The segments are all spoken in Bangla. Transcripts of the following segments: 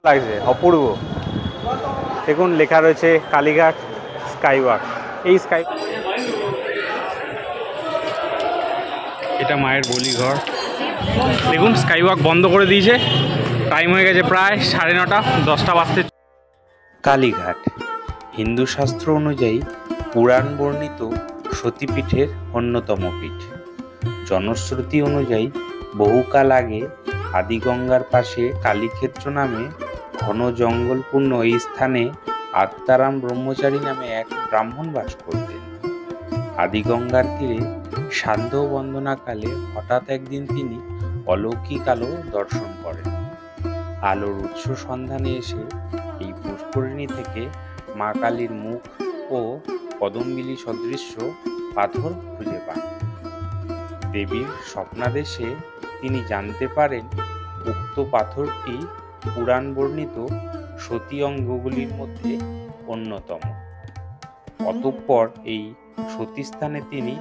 লাগছে, অপূর্ব। দেখুন লেখা রয়েছে কালীঘাট স্কাইওয়াক। এই স্কাই, এটা মায়ের বলিঘর। দেখুন স্কাইওয়াক বন্ধ করে দিয়েছে, টাইম হয়ে গেছে প্রায় 9:30, 10টা বাজতে। কালীঘাট হিন্দু শাস্ত্র অনুযায়ী পুরাণ বর্ণিত সতীপীঠের অন্যতম পীঠ। জনশ্রুতি অনুযায়ী বহুকাল আগে আদিগঙ্গার পাশে কালীক্ষেত্র নামে ঘন জঙ্গলপূর্ণ এই স্থানে আত্মারাম ব্রহ্মচারী নামে এক ব্রাহ্মণ বাস করতেন। আদিগঙ্গার তীরে সান্ধ্য বন্দনাকালে হঠাৎ একদিন তিনি অলৌকিক আলো দর্শন করেন। আলোর উৎস সন্ধানে এসে এই পুষ্করিণী থেকে মা কালীর মুখ ও কদম্বিলি সদৃশ্য পাথর খুঁজে পান। দেবীর স্বপ্নাদেশে তিনি জানতে পারেন উক্ত পাথরটি পুরাণ বর্ণিত সতী অঙ্গগুলির মধ্যে অন্যতম। অতঃপর এই সতীস্থানে তিনি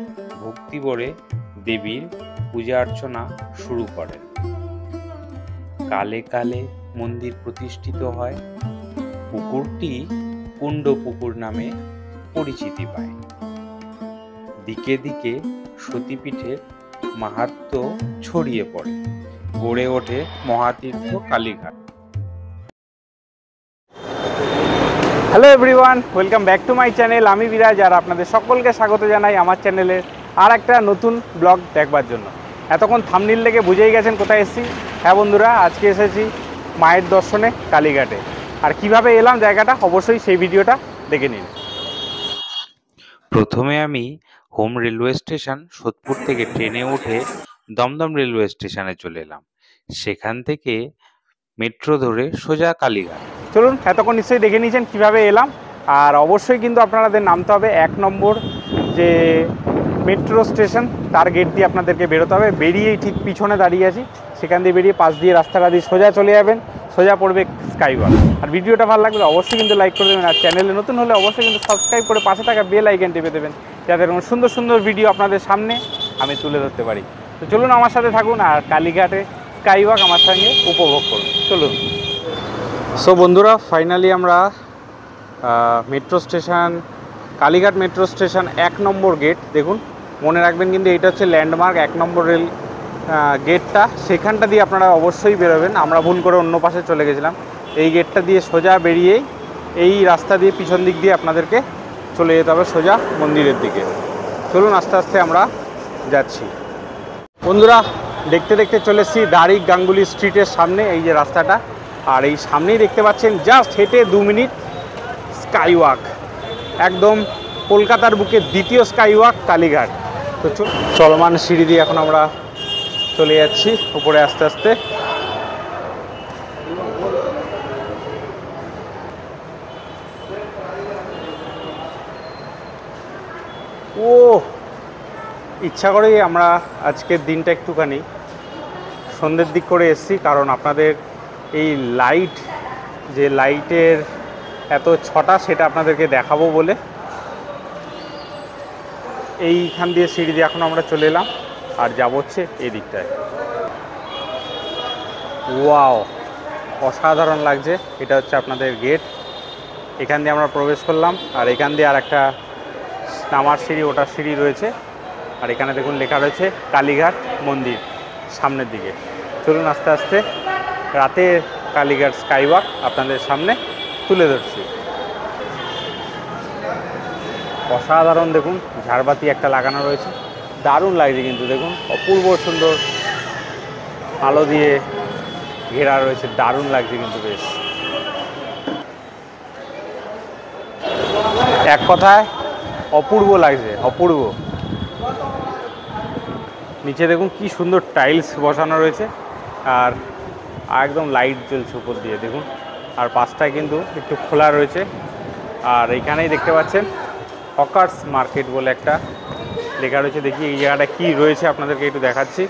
ভক্তিভরে দেবীর পূজা অর্চনা শুরু করেন। কালে কালে মন্দির প্রতিষ্ঠিত হয়। পুকুরটি কুণ্ড পুকুর নামে পরিচিতি পায়। দিকে দিকে সতীপীঠের মাহাত্ম্য ছড়িয়ে পড়ে, গড়ে ওঠে মহাতীর্থ Kalighat. Hello everyone, welcome back to my channel. আমি বিরাজ, আর আপনাদের সকলকে স্বাগত জানাই আমার চ্যানেলের আর একটা নতুন ব্লগ দেখবার জন্য। এতক্ষণ থাম্বনেল দেখে বুঝেই গেছেন কোথায় এসেছি। হ্যাঁ বন্ধুরা, আজকে এসেছি মায়ের দর্শনে কালীঘাটে। আর কিভাবে এলাম জায়গাটা, অবশ্যই সেই ভিডিওটা দেখে নিন। প্রথমে আমি হোম রেলওয়ে স্টেশন সোদপুর থেকে ট্রেনে উঠে দমদম রেলওয়ে স্টেশনে চলে এলাম। সেখান থেকে মেট্রো ধরে সোজা কালীঘাট। চলুন, এতক্ষণ নিশ্চয়ই দেখে নিয়েছেন কীভাবে এলাম। আর অবশ্যই কিন্তু আপনাদের নামতে হবে 1 নম্বর যে মেট্রো স্টেশন, তার গেট দিয়ে আপনাদেরকে বেরোতে হবে। বেরিয়েই ঠিক পিছনে দাঁড়িয়ে আছি, সেখান দিয়ে বেরিয়ে পাশ দিয়ে রাস্তাটা দিয়ে সোজা চলে যাবেন, সোজা পড়বে স্কাইওয়াক। আর ভিডিওটা ভালো লাগলে অবশ্যই কিন্তু লাইক করে দেবেন, আর চ্যানেলে নতুন হলে অবশ্যই কিন্তু সাবস্ক্রাইব করে পাশে থাকা বেল আইকন টিপে দেবেন, যাতে এরকম সুন্দর সুন্দর ভিডিও আপনাদের সামনে আমি তুলে ধরতে পারি। তো চলুন আমার সাথে থাকুন, আর কালীঘাটে স্কাইওয়াক আমার সঙ্গে উপভোগ করুন। চলুন। সো বন্ধুরা, ফাইনালি আমরা metro station, Kalighat metro station 1 নম্বর গেট। দেখুন, মনে রাখবেন কিন্তু এইটা হচ্ছে ল্যান্ডমার্ক 1 নম্বর রেল গেটটা। সেখানটা দিয়ে আপনারা অবশ্যই বেরোবেন। আমরা ভুল করে অন্য পাশে চলে গেছিলাম। এই গেটটা দিয়ে সোজা বেরিয়েই এই রাস্তা দিয়ে পিছন দিক দিয়ে আপনাদেরকে চলে যেতে হবে সোজা মন্দিরের দিকে। চলুন আস্তে আস্তে আমরা যাচ্ছি। বন্ধুরা, দেখতে দেখতে চলে এসেছি দারিক গাঙ্গুলি স্ট্রিটের সামনে, এই যে রাস্তাটা। আর এই সামনেই দেখতে পাচ্ছেন, জাস্ট হেঁটে 2 মিনিট স্কাইওয়াক, একদম কলকাতার বুকে দ্বিতীয় স্কাইওয়াক কালীঘাট। তো চলমান সিঁড়ি দিয়ে এখন আমরা চলে যাচ্ছি উপরে আস্তে আস্তে। ও, ইচ্ছা করেই আমরা আজকের দিনটা একটুখানি সন্ধ্যের দিক করে এসেছি, কারণ আপনাদের এই লাইট, যে লাইটের এত ছটা, সেটা আপনাদেরকে দেখাবো বলে এইখান দিয়ে সিঁড়ি দিয়ে এখন আমরা চলে এলাম আর যাব হচ্ছে এই দিকটায়। ওয়াও, অসাধারণ লাগছে। এটা হচ্ছে আপনাদের গেট, এখান দিয়ে আমরা প্রবেশ করলাম। আর এখান দিয়ে আর একটা নামার সিঁড়ি, ওটার সিঁড়ি রয়েছে। আর এখানে দেখুন লেখা রয়েছে কালীঘাট মন্দির সামনের দিকে। চলুন আস্তে আস্তে রাতের কালীঘাট স্কাইওয়াক আপনাদের সামনে তুলে ধরছি। অসাধারণ, দেখুন ঝাড়বাতি একটা লাগানো রয়েছে, দারুণ লাগছে কিন্তু। দেখুন অপূর্ব সুন্দর আলো দিয়ে ঘেরা রয়েছে, দারুণ লাগছে কিন্তু বেশ। এক কথায় অপূর্ব লাগছে, অপূর্ব। নিচে দেখুন কি সুন্দর টাইলস বসানো রয়েছে, আর একদম লাইট জ্বলছে উপর দিয়ে দেখুন। আর পাশটায় কিন্তু একটু খোলা রয়েছে। আর এইখানেই দেখতে পাচ্ছেন হকার্স মার্কেট বলে একটা লেখা রয়েছে। দেখি এই জায়গাটা কি রয়েছে, আপনাদেরকে একটু দেখাচ্ছি।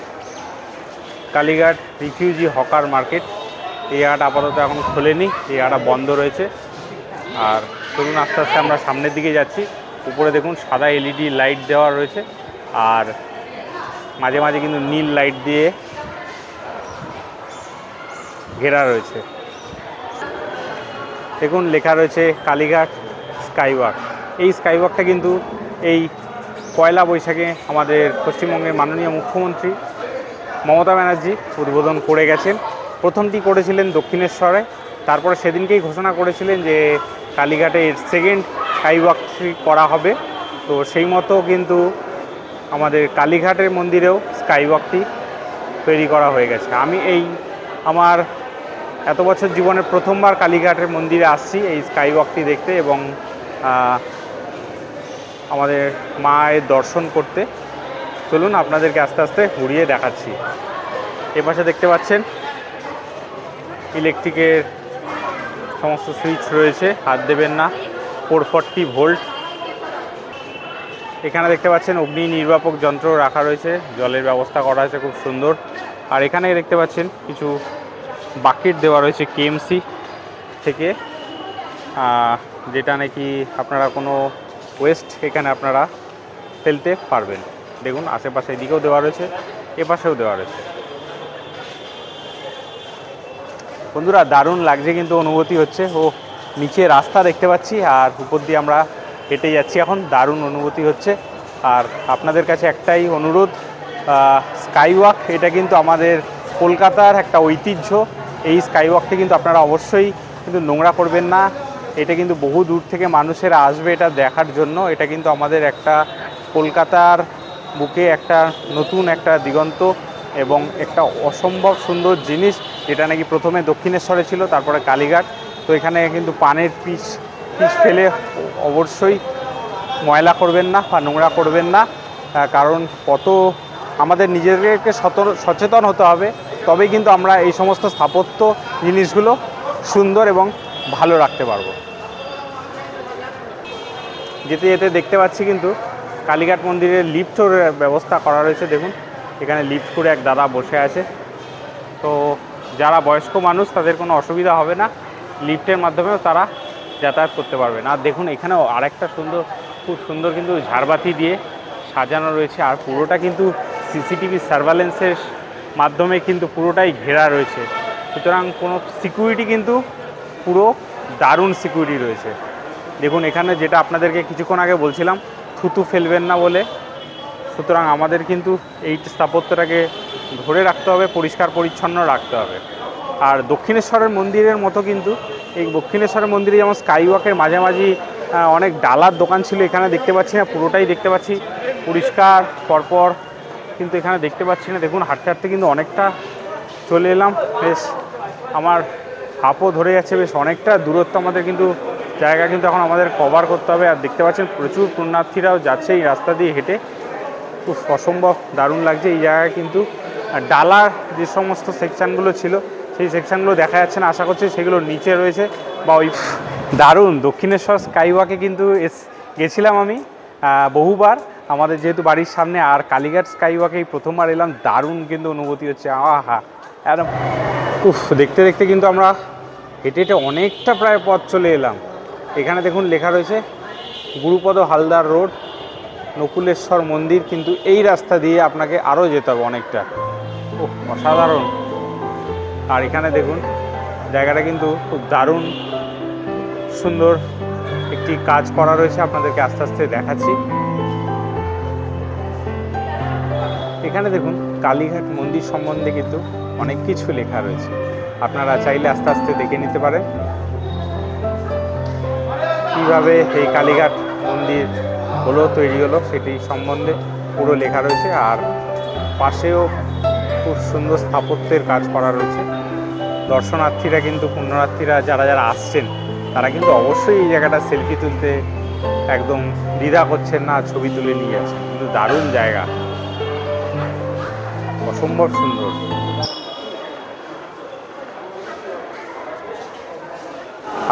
Kalighat refugee hawker market. এই জায়গাটা আপাতত এখন খোলেনি, এই জায়গাটা বন্ধ রয়েছে। আর চলুন আস্তে আস্তে আমরা সামনের দিকে যাচ্ছি। উপরে দেখুন সাদা এলইডি লাইট দেওয়া রয়েছে, আর মাঝে মাঝে কিন্তু নীল লাইট দিয়ে ঘেরা রয়েছে। দেখুন লেখা রয়েছে কালীঘাট স্কাইওয়াক। এই স্কাইওয়াকটা কিন্তু এই পয়লা বৈশাখে আমাদের পশ্চিমবঙ্গের মাননীয় মুখ্যমন্ত্রী মমতা ব্যানার্জি উদ্বোধন করে গেছেন। প্রথমটি করেছিলেন দক্ষিণেশ্বরে, তারপরে সেদিনকেই ঘোষণা করেছিলেন যে কালীঘাটে সেকেন্ড স্কাইওয়াকটি করা হবে। তো সেই মতো কিন্তু আমাদের কালীঘাটের মন্দিরেও স্কাইওয়াকটি তৈরি করা হয়ে গেছে। আমি আমার এত বছর জীবনে প্রথমবার কালীঘাটের মন্দিরে আসছি এই স্কাইওয়াকটি দেখতে এবং আমাদের মায়ের দর্শন করতে। চলুন আপনাদেরকে আস্তে আস্তে ঘুরিয়ে দেখাচ্ছি। এপাশে দেখতে পাচ্ছেন ইলেকট্রিকের সমস্ত সুইচ রয়েছে, হাত দেবেন না, 440 ভোল্ট। এখানে দেখতে পাচ্ছেন অগ্নি নির্বাপক যন্ত্র রাখা রয়েছে, জলের ব্যবস্থা করা হয়েছে খুব সুন্দর। আর এখানে দেখতে পাচ্ছেন কিছু বাকেট দেওয়া রয়েছে কেএমসি থেকে, যেটা নাকি আপনারা কোনো ওয়েস্ট এখানে আপনারা ফেলতে পারবেন। দেখুন আশেপাশে এদিকেও দেওয়া রয়েছে, এপাশেও দেওয়া রয়েছে। বন্ধুরা দারুণ লাগছে কিন্তু অনুভূতি হচ্ছে। ও নিচে রাস্তা দেখতে পাচ্ছি আর উপর দিয়ে আমরা হেঁটে যাচ্ছি এখন, দারুণ অনুভূতি হচ্ছে। আর আপনাদের কাছে একটাই অনুরোধ, স্কাইওয়াক এটা কিন্তু আমাদের কলকাতার একটা ঐতিহ্য। এই স্কাইওয়াকটি কিন্তু আপনারা অবশ্যই কিন্তু নোংরা করবেন না। এটা কিন্তু বহু দূর থেকে মানুষেরা আসবে এটা দেখার জন্য। এটা কিন্তু আমাদের একটা কলকাতার বুকে একটা নতুন একটা দিগন্ত এবং একটা অসম্ভব সুন্দর জিনিস, যেটা নাকি প্রথমে দক্ষিণেশ্বরে ছিল, তারপরে কালীঘাট। তো এখানে কিন্তু পানের পিচ ফেলে অবশ্যই ময়লা করবেন না বা নোংরা করবেন না, কারণ কত আমাদের নিজেদেরকে সচেতন হতে হবে, তবেই কিন্তু আমরা এই সমস্ত স্থাপত্য জিনিসগুলো সুন্দর এবং ভালো রাখতে পারবো। যেতে যেতে দেখতে পাচ্ছি কিন্তু কালীঘাট মন্দিরের লিফটের ব্যবস্থা করা রয়েছে। দেখুন এখানে লিফট করে এক দাদা বসে আছে। তো যারা বয়স্ক মানুষ তাদের কোনো অসুবিধা হবে না, লিফটের মাধ্যমেও তারা যাতায়াত করতে পারবেন। আর দেখুন এখানেও আরেকটা খুব সুন্দর কিন্তু ঝাড়বাতি দিয়ে সাজানো রয়েছে, আর পুরোটা কিন্তু সিসিটিভি সার্ভেলেন্সের মাধ্যমে কিন্তু পুরোটাই ঘেরা রয়েছে। সুতরাং কোনো সিকিউরিটি কিন্তু পুরো দারুণ সিকিউরিটি রয়েছে। দেখুন এখানে যেটা আপনাদেরকে কিছুক্ষণ আগে বলছিলাম, থুতু ফেলবেন না বলে, সুতরাং আমাদের কিন্তু এই স্থাপত্যটাকে ধরে রাখতে হবে, পরিষ্কার পরিচ্ছন্ন রাখতে হবে। আর দক্ষিণেশ্বরের মন্দিরের মতো কিন্তু এই দক্ষিণেশ্বরের মন্দিরে যেমন স্কাইওয়াকের মাঝামাঝি অনেক ডালার দোকান ছিল, এখানে দেখতে পাচ্ছি না, পুরোটাই দেখতে পাচ্ছি পরিষ্কার পরপর কিন্তু এখানে দেখতে পাচ্ছি না। দেখুন হাঁটতে হাঁটতে কিন্তু অনেকটা চলে এলাম, বেশ আমার হাঁপও ধরে যাচ্ছে, বেশ অনেকটা দূরত্ব আমাদের কিন্তু জায়গা কিন্তু এখন আমাদের কভার করতে হবে। আর দেখতে পাচ্ছেন প্রচুর পুণ্যার্থীরাও যাচ্ছে এই রাস্তা দিয়ে হেঁটে, খুব অসম্ভব দারুণ লাগছে। এই জায়গায় কিন্তু ডালার যে সমস্ত সেকশানগুলো ছিল সেই সেকশানগুলো দেখা যাচ্ছে না, আশা করছি সেগুলো নিচে রয়েছে বা ওই দারুণ দক্ষিণেশ্বর স্কাইওয়াকে কিন্তু গেছিলাম আমি বহুবার, আমাদের যেহেতু বাড়ির সামনে। আর কালীঘাট স্কাইওয়াকেই প্রথমবার এলাম, দারুণ কিন্তু অনুভূতি হচ্ছে। আহা একদম দেখতে দেখতে কিন্তু আমরা হেঁটে হেঁটে অনেকটা প্রায় পথ চলে এলাম। এখানে দেখুন লেখা রয়েছে গুরুপদ হালদার রোড, নকুলেশ্বর মন্দির, কিন্তু এই রাস্তা দিয়ে আপনাকে আরও যেতে হবে অনেকটা। অসাধারণ। আর এখানে দেখুন জায়গাটা কিন্তু খুব দারুণ সুন্দর একটি কাজ করা রয়েছে, আপনাদেরকে আস্তে আস্তে দেখাচ্ছি। এখানে দেখুন কালীঘাট মন্দির সম্বন্ধে কিন্তু অনেক কিছু লেখা রয়েছে, আপনারা চাইলে আস্তে আস্তে দেখে নিতে পারেন কীভাবে এই কালীঘাট মন্দির তৈরি হলো সেটি সম্বন্ধে পুরো লেখা রয়েছে। আর পাশেও খুব সুন্দর স্থাপত্যের কাজ করা রয়েছে। দর্শনার্থীরা কিন্তু পুণ্যার্থীরা যারা আসছেন তারা কিন্তু অবশ্যই এই জায়গাটা সেলফি তুলতে একদম দ্বিধা করছেন না, ছবি তুলে নিয়ে যাচ্ছেন। কিন্তু দারুণ জায়গা, অসম্ভব সুন্দর।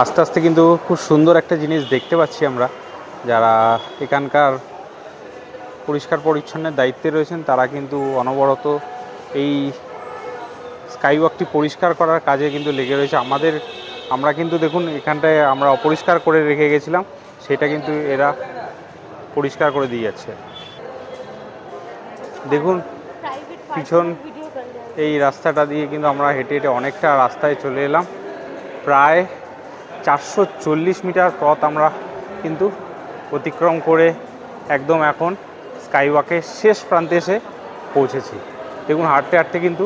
আস্তে আস্তে কিন্তু খুব সুন্দর একটা জিনিস দেখতে পাচ্ছি আমরা, যারা এখানকার পরিষ্কার পরিচ্ছন্নের দায়িত্বে রয়েছেন তারা কিন্তু অনবরত এই স্কাইওয়াকটি পরিষ্কার করার কাজে কিন্তু লেগে রয়েছে। আমরা কিন্তু দেখুন এখানটায় আমরা অপরিষ্কার করে রেখে গেছিলাম, সেটা কিন্তু এরা পরিষ্কার করে দিয়ে যাচ্ছে। দেখুন পিছন এই রাস্তাটা দিয়ে কিন্তু আমরা হেঁটে হেঁটে অনেকটা রাস্তায় চলে এলাম, প্রায় 440 মিটার পথ আমরা কিন্তু অতিক্রম করে একদম এখন স্কাইওয়াকের শেষ প্রান্তে এসে পৌঁছেছি। দেখুন হাঁটতে হাঁটতে কিন্তু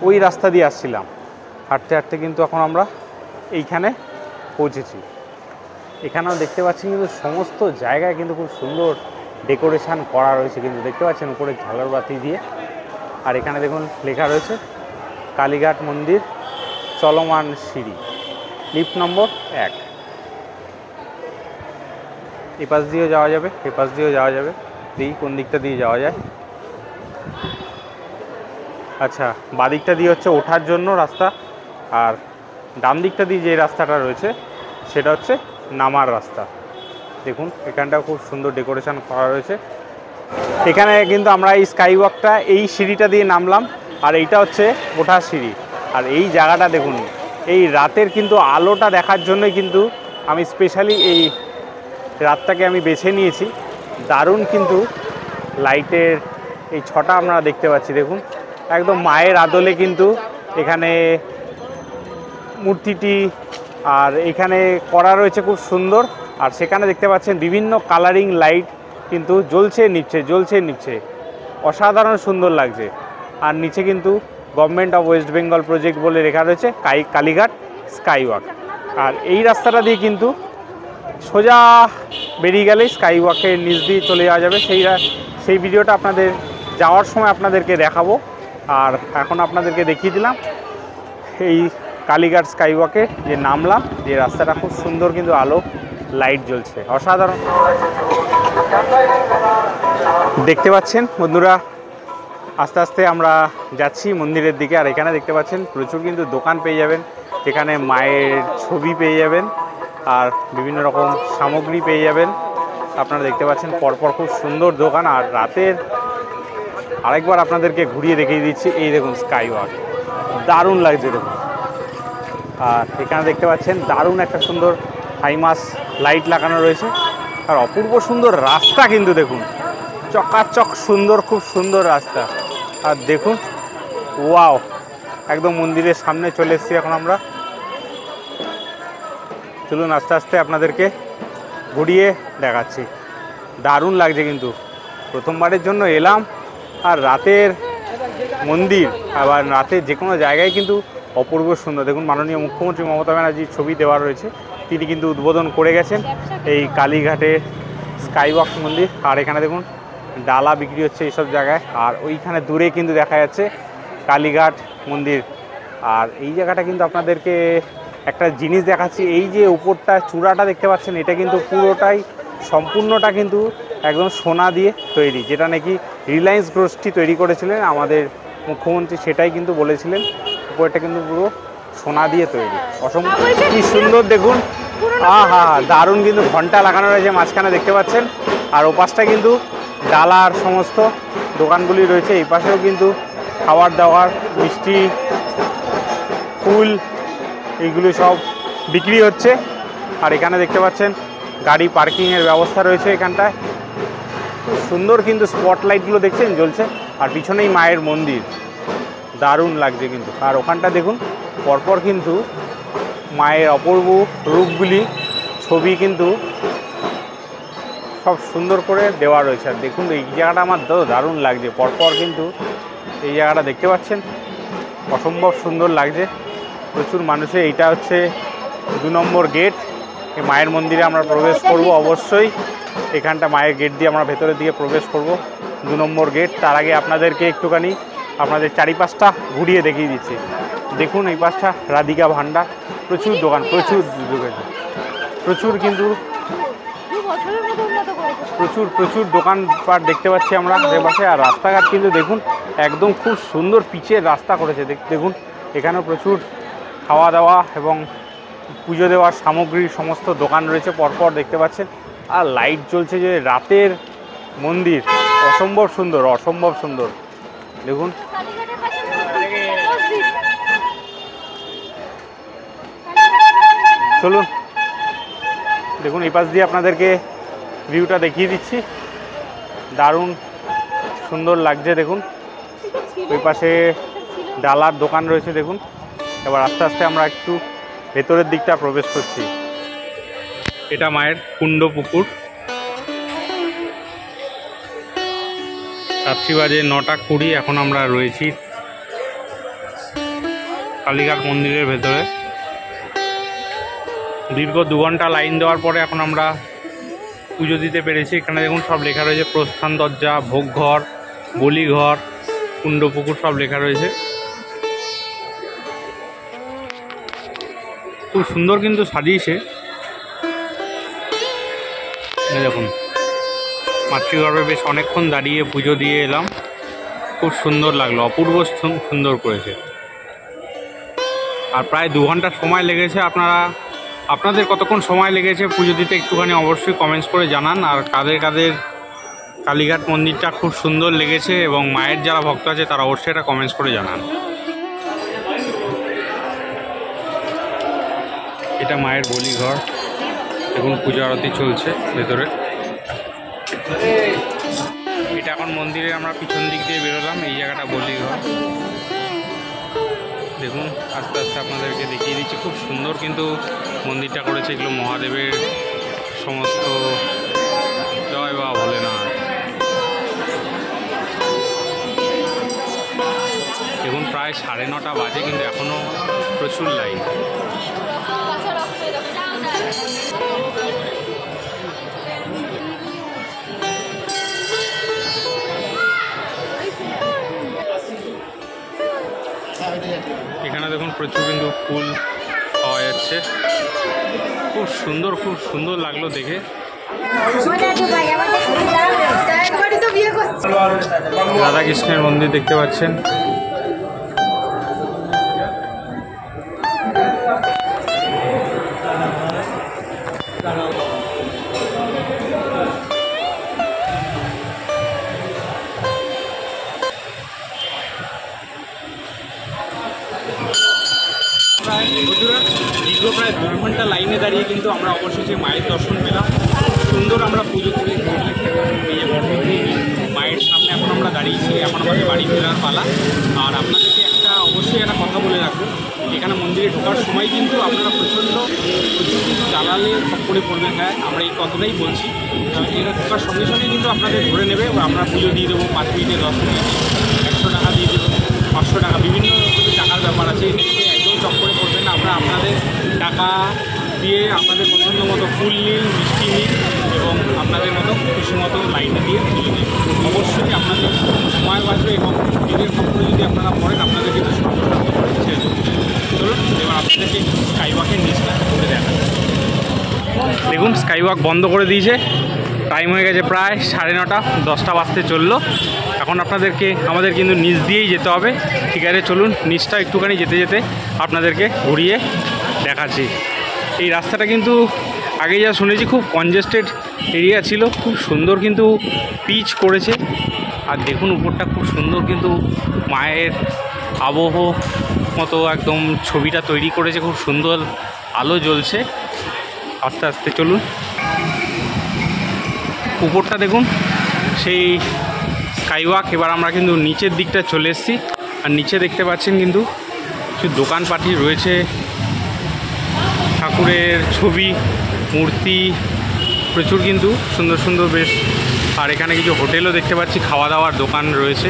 ওই রাস্তা দিয়ে আসছিলাম, হাঁটতে হাঁটতে কিন্তু এখন আমরা এইখানে পৌঁছেছি। এখানেও দেখতে পাচ্ছি কিন্তু সমস্ত জায়গায় কিন্তু খুব সুন্দর ডেকোরেশন করা রয়েছে, কিন্তু দেখতে পাচ্ছেন উপরে ঝালর বাতি দিয়ে। আর এখানে দেখুন লেখা রয়েছে কালীঘাট মন্দির চলমান সিঁড়ি, লিফট নম্বর 1। এপাশ দিয়েও যাওয়া যাবে, এপাশ দিয়েও যাওয়া যাবে, দেখি কোন দিকটা দিয়ে যাওয়া যায়। আচ্ছা, বাদিকটা দিয়ে হচ্ছে ওঠার জন্য রাস্তা, আর ডান দিকটা দিয়ে যে রাস্তাটা রয়েছে সেটা হচ্ছে নামার রাস্তা। দেখুন এখানটাও খুব সুন্দর ডেকোরেশন করা রয়েছে। এখানে কিন্তু আমরা এই স্কাইওয়াকটা এই সিঁড়িটা দিয়ে নামলাম, আর এইটা হচ্ছে ওঠার সিঁড়ি। আর এই জায়গাটা দেখুন, এই রাতের কিন্তু আলোটা দেখার জন্যই কিন্তু আমি স্পেশালি এই রাতটাকে আমি বেছে নিয়েছি। দারুণ কিন্তু লাইটের এই ছটা আমরা দেখতে পাচ্ছি। দেখুন একদম মায়ের আদলে কিন্তু এখানে মূর্তিটি আর এখানে করা রয়েছে খুব সুন্দর। আর সেখানে দেখতে পাচ্ছেন বিভিন্ন কালারিং লাইট কিন্তু জ্বলছে নিচ্ছে, জ্বলছে নিচ্ছে, অসাধারণ সুন্দর লাগছে। আর নিচে কিন্তু government of West Bengal project বলে লেখা রয়েছে কালীঘাট স্কাইওয়াক। আর এই রাস্তাটা দিয়ে কিন্তু সোজা বেরিয়ে গেলেই স্কাইওয়াকের নিচ দিয়ে চলে যাওয়া যাবে। সেই ভিডিওটা আপনাদের যাওয়ার সময় আপনাদেরকে দেখাবো। আর এখন আপনাদেরকে দেখিয়ে দিলাম এই কালীঘাট স্কাইওয়াকে যে নামলাম, যে রাস্তাটা খুব সুন্দর কিন্তু আলো লাইট জ্বলছে, অসাধারণ দেখতে পাচ্ছেন বন্ধুরা। আস্তে আস্তে আমরা যাচ্ছি মন্দিরের দিকে। আর এখানে দেখতে পাচ্ছেন প্রচুর কিন্তু দোকান পেয়ে যাবেন, এখানে মায়ের ছবি পেয়ে যাবেন আর বিভিন্ন রকম সামগ্রী পেয়ে যাবেন। আপনারা দেখতে পাচ্ছেন পরপর খুব সুন্দর দোকান। আর রাতের আরেকবার আপনাদেরকে ঘুরিয়ে দেখিয়ে দিচ্ছি। এই দেখুন স্কাইওয়াক, দারুণ লাগছে দেখুন। আর এখানে দেখতে পাচ্ছেন দারুণ একটা সুন্দর হাইমাস লাইট লাগানো রয়েছে। আর অপূর্ব সুন্দর রাস্তা কিন্তু দেখুন, চকাচক সুন্দর, খুব সুন্দর রাস্তা। আর দেখুন ওয়াও, একদম মন্দিরের সামনে চলে এসেছি এখন আমরা। চলুন আস্তে আস্তে আপনাদেরকে ঘুরিয়ে দেখাচ্ছি। দারুণ লাগছে কিন্তু, প্রথমবারের জন্য এলাম। আর রাতের মন্দির আবার রাতের যে কোনো জায়গায় কিন্তু অপূর্ব সুন্দর। দেখুন মাননীয় মুখ্যমন্ত্রী মমতা ব্যানার্জির ছবি দেওয়া রয়েছে, তিনি কিন্তু উদ্বোধন করে গেছেন এই কালীঘাটের স্কাইওয়াক মন্দির। আর এখানে দেখুন ডালা বিক্রি হচ্ছে এইসব জায়গায়। আর ওইখানে দূরে কিন্তু দেখা যাচ্ছে কালীঘাট মন্দির। আর এই জায়গাটা কিন্তু আপনাদেরকে একটা জিনিস দেখাচ্ছি, এই যে উপরটা চূড়াটা দেখতে পাচ্ছেন, এটা কিন্তু পুরোটাই সম্পূর্ণটা কিন্তু একদম সোনা দিয়ে তৈরি, যেটা নাকি রিলায়েন্স গোষ্ঠী তৈরি করেছিলেন আমাদের মুখ্যমন্ত্রী, সেটাই কিন্তু বলেছিলেন। উপরটা কিন্তু পুরো সোনা দিয়ে তৈরি, অসম্ভব কি সুন্দর দেখুন। হা দারুণ কিন্তু ঘন্টা লাগানো রয়েছে মাঝখানে দেখতে পাচ্ছেন। আর ওপাশটা কিন্তু ডালার সমস্ত দোকানগুলি রয়েছে, এই পাশেও কিন্তু খাবার দাবার, মিষ্টি, ফুল, এইগুলো সব বিক্রি হচ্ছে। আর এখানে দেখতে পাচ্ছেন গাড়ি পার্কিংয়ের ব্যবস্থা রয়েছে এখানটায়। খুব সুন্দর কিন্তু স্পটলাইটগুলো দেখছেন জ্বলছে। আর পিছনেই মায়ের মন্দির, দারুণ লাগছে কিন্তু। আর ওখানটা দেখুন পরপর কিন্তু মায়ের অপূর্ব রূপগুলি ছবি কিন্তু সব সুন্দর করে দেওয়া রয়েছে। আর দেখুন এই জায়গাটা আমার দারুণ লাগছে, পরপর কিন্তু এই জায়গাটা দেখতে পাচ্ছেন, অসম্ভব সুন্দর লাগছে। প্রচুর মানুষের, এইটা হচ্ছে 2 নম্বর গেট। এই মায়ের মন্দিরে আমরা প্রবেশ করব অবশ্যই। এখানটা মায়ের গেট দিয়ে আমরা ভেতরের দিকে প্রবেশ করব, 2 নম্বর গেট। তার আগে আপনাদেরকে একটুখানি আপনাদের চারিপাশটা ঘুরিয়ে দেখিয়ে দিচ্ছি। দেখুন এই পাশটা রাধিকা ভান্ডার, প্রচুর দোকান, প্রচুর কিন্তু প্রচুর দোকানপাট দেখতে পাচ্ছি আমরা আশেপাশে। আর রাস্তাঘাট কিন্তু দেখুন একদম খুব সুন্দর পিচের রাস্তা করেছে। দেখুন এখানেও প্রচুর খাওয়া দাওয়া এবং পুজো দেওয়ার সামগ্রীর সমস্ত দোকান রয়েছে পরপর দেখতে পাচ্ছেন। আর লাইট জ্বলছে, যে রাতের মন্দির, অসম্ভব সুন্দর, অসম্ভব সুন্দর দেখুন। চলুন দেখুন এই পাশ দিয়ে আপনাদেরকে ভিউটা দেখিয়ে দিচ্ছি, দারুণ সুন্দর লাগছে দেখুন। ওই পাশে ডালার দোকান রয়েছে দেখুন। এবার আস্তে আস্তে আমরা একটু ভেতরের দিকটা প্রবেশ করছি। এটা মায়ের কুণ্ড পুকুর। রাত্রি বাজে 9:20। এখন আমরা রয়েছি কালীঘাট মন্দিরের ভেতরে। দীর্ঘ 2 ঘন্টা লাইন দেওয়ার পরে এখন আমরা পুজো দিতে পেরেছি। এখানে দেখুন সব লেখা রয়েছে, প্রস্থান দরজা, ভোগঘর, বলিঘর, কুণ্ড পুকুর সব লেখা রয়েছে। খুব সুন্দর কিন্তু সাজিয়েছে। দেখুন মাতৃগর্ভে বেশ অনেকক্ষণ দাঁড়িয়ে পুজো দিয়ে এলাম, খুব সুন্দর লাগলো, অপূর্ব সুন্দর করেছে। আর প্রায় 2 ঘন্টা সময় লেগেছে। আপনাদের কতক্ষণ সময় লেগেছে পুজো দিতে একটুখানি অবশ্যই কমেন্টস করে জানান। আর কাদের কাদের কালীঘাট মন্দিরটা খুব সুন্দর লেগেছে এবং মায়ের যারা ভক্ত আছে তারা অবশ্যই এটা কমেন্টস করে জানান। এটা মায়ের বলিঘর। দেখুন পূজা আরতি চলছে ভেতরে। এটা এখন মন্দিরে আমরা পিছন দিক দিয়ে বেরোলাম। এই জায়গাটা বলিঘর। দেখুন আস্তে আস্তে আপনাদেরকে দেখিয়ে দিচ্ছি। খুব সুন্দর কিন্তু মন্দিরটা করেছে। এগুলো মহাদেবের সমস্ত, জয় বাবা ভোলেনাথ। দেখুন প্রায় 9:30 বাজে কিন্তু এখনও প্রচুর লাইন। এখানে দেখুন প্রচুর কিন্তু ফুল পাওয়া যাচ্ছে। খুব সুন্দর লাগলো দেখে। রাধাকৃষ্ণের মন্দির দেখতে পাচ্ছেন। দীর্ঘ প্রায় 2 ঘন্টা লাইনে দাঁড়িয়ে কিন্তু আমরা অবশেষে মায়ের দর্শন পেলাম। সুন্দর আমরা পুজো করে এই যে বর্তমানে মায়ের সামনে এখন আমরা দাঁড়িয়েছি। এখন আমাদের বাড়ি ফেরার পালা। আর আপনাদেরকে অবশ্যই একটা কথা বলে রাখবো, এখানে মন্দিরে ঢোকার সময় কিন্তু আপনারা প্রচুর কিন্তু দালালে খপ্পরে পড়বেন। হ্যাঁ, আমরা এই কথাটাই বলছি। এরা ঢোকার সঙ্গে সঙ্গে কিন্তু আপনাদের ধরে নেবে। আমরা পুজো দিয়ে দেবো, 5 মিনিটে 10 মিনিটে 100 টাকা দিয়ে দেবো, 500 টাকা, বিভিন্ন টাকার ব্যাপার আছে। একদম চক্করে পড়বেন না। আপনাদের টাকা দিয়ে আপনাদের পছন্দ মতো ফুল নিন, মিষ্টি নিন এবং আপনাদের মতো খুশি মতো লাইনে দিয়ে পুজো দিন। অবশ্যই আপনাদের সময় বাঁচবে এবং নিজের খপ্পরে যদি আপনারা পড়েন আপনাদের কিন্তু সমস্যা ছেড়ে দেবেন। চলুন এবার আপনাদেরকে স্কাইওয়াকের নিচটা করে দেখা। দেখুন স্কাইওয়াক বন্ধ করে দিয়েছে। টাইম হয়ে গেছে প্রায় 9:30, 10টা বাজতে চললো। এখন আমাদের কিন্তু নিচ দিয়েই যেতে হবে। ঠিক আছে, চলুন নিচটা একটুখানি যেতে যেতে আপনাদেরকে ঘুরিয়ে দেখাচ্ছি। এই রাস্তাটা কিন্তু আগে যা শুনেছি খুব কনজেস্টেড এরিয়া ছিল। খুব সুন্দর কিন্তু পিচ করেছে। আর দেখুন উপরটা খুব সুন্দর কিন্তু মায়ের আবহ মতো একদম ছবিটা তৈরি করেছে। খুব সুন্দর আলো জ্বলছে। আস্তে আস্তে চলুন। উপরটা দেখুন সেই স্কাইওয়াক। এবার আমরা কিন্তু নিচের দিকটা চলে এসেছি। আর নিচে দেখতে পাচ্ছেন কিন্তু কিছু দোকানপাটি রয়েছে, ঠাকুরের ছবি, মূর্তি প্রচুর কিন্তু সুন্দর বেশ। আর এখানে কিছু হোটেলও দেখতে পাচ্ছি, খাওয়া দাওয়ার দোকান রয়েছে।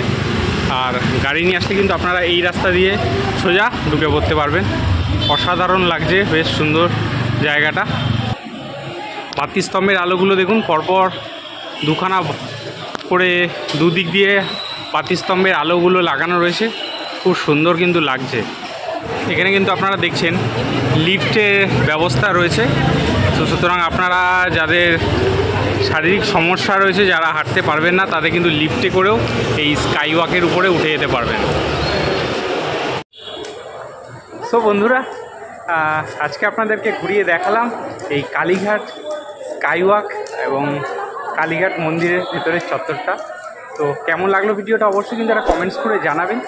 আর গাড়ি নিয়ে আসলে কিন্তু আপনারা এই রাস্তা দিয়ে সোজা ঢুকে পড়তে পারবেন। অসাধারণ লাগছে, বেশ সুন্দর জায়গাটা। বাতিস্তম্ভের আলোগুলো দেখুন, পরপর 2খানা করে দুদিক দিয়ে বাতিস্তম্ভের আলোগুলো লাগানো রয়েছে। খুব সুন্দর কিন্তু লাগছে। এখানে কিন্তু আপনারা দেখছেন লিফটের ব্যবস্থা রয়েছে। তো সুতরাং আপনারা যাদের শারীরিক সমস্যা রয়েছে, যারা হাঁটতে পারবেন না, তাদের কিন্তু লিফটে করেও এই স্কাইওয়াকের উপরে উঠে যেতে পারবেন। সো বন্ধুরা, আজকে আপনাদেরকে ঘুরিয়ে দেখালাম এই কালীঘাট স্কাইওয়াক এবং কালীঘাট মন্দিরের ভেতরের চত্বরটা। তো কেমন লাগলো ভিডিওটা অবশ্যই কিন্তু একটা কমেন্টস করে জানাবেন।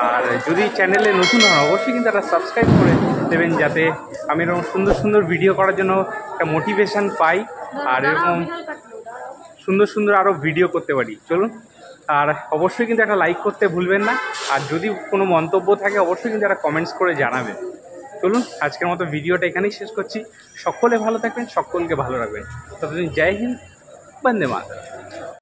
আর যদি চ্যানেলে নতুন হন অবশ্যই কিন্তু একটা সাবস্ক্রাইব করে দেবেন, যাতে আমি এরকম সুন্দর ভিডিও করার জন্য একটা মোটিভেশান পাই আর এরকম সুন্দর আরও ভিডিও করতে পারি। চলুন, আর অবশ্যই কিন্তু একটা লাইক করতে ভুলবেন না। আর যদি কোনো মন্তব্য থাকে অবশ্যই কিন্তু একটা কমেন্টস করে জানাবেন। চলুন আজকের মতো ভিডিওটা এখানেই শেষ করছি। সকলে ভালো থাকবেন, সকলকে ভালো রাখবেন। ততদিন জয় হিন্দ, বন্দে মাতরম।